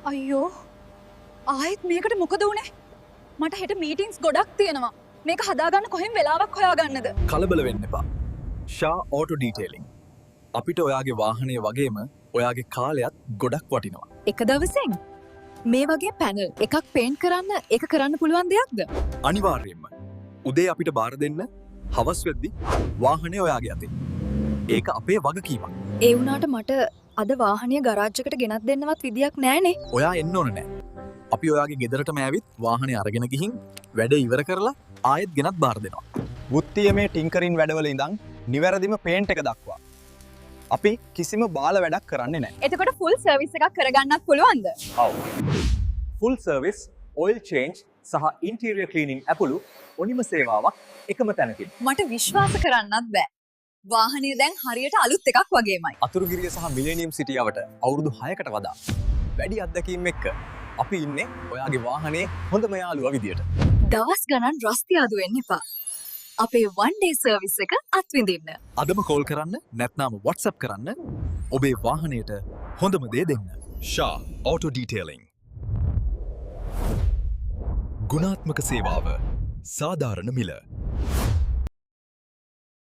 අයියෝ ආයෙත් මේකට මොකද වුනේ? මට හෙට මීටින්ග්ස් ගොඩක් තියෙනවා. මේක හදාගන්න කොහෙන් වෙලාවක් හොයාගන්නද? කලබල වෙන්න එපා. ෂා ඕටෝ ඩීටේලිංగ్. අපිට ඔයාගේ වාහනය වගේම ඔයාගේ කාලයත් ගොඩක් වටිනවා. එක දවසෙන් මේ වගේ පැනල් එකක් පේන්ට් කරන්න ඒක කරන්න පුළුවන් දෙයක්ද? අනිවාර්යයෙන්ම. උදේ අපිට බාර දෙන්න, හවස් වෙද්දි වාහනය ඔයාගේ අතින්. ඒක අපේ වගකීමක්. ඒ වුණාට මට අද වාහනය ගරාජ්ජකට ගෙනත් දෙන්නවත් විදියක් නෑනේ. ඔයා එන්න ඕන නෑ. අපි ඔයාගේ ගෙදරටම ඇවිත් වාහනය අරගෙන ගිහින් වැඩ ඉවර කරලා ආයෙත් ගෙනත් බාර දෙනවා. වෘත්තීය මේ ටින්කරින් වැඩවල ඉඳන් නිවැරදිම පේන්ට් එක දක්වා. අපි කිසිම බාල වැඩක් කරන්නේ නැහැ. එතකොට ෆුල් සර්විස් එකක් කරගන්නත් පුළුවන්ද? ඔව්. ෆුල් සර්විස්, ඔයිල් චේන්ජ් සහ ඉන්ටීරියර් ක්ලීනින් ඇතුළු ඔනිම සේවාවක් එකම තැනකින්. මට විශ්වාස කරන්නත් බෑ. වාහනේ දැන් හරියට අලුත් එකක් වගේමයි. අතුරුගිරිය සහ මිලේනියම් සිටියවට අවුරුදු 6කට වඩා වැඩි අත්දැකීම් එක්ක අපි ඉන්නේ ඔයාගේ වාහනේ හොඳම යාළුවා විදියට. දවස් ගණන් රස්තියාදු වෙන්න එපා. අපේ 1 day සර්විස් එක අත්විඳින්න. අදම කෝල් කරන්න නැත්නම් WhatsApp කරන්න ඔබේ වාහනයට හොඳම දේ දෙන්න. ෂා ඕටෝ ඩීටේලිංగ్. ගුණාත්මක සේවාව, සාධාරණ මිල.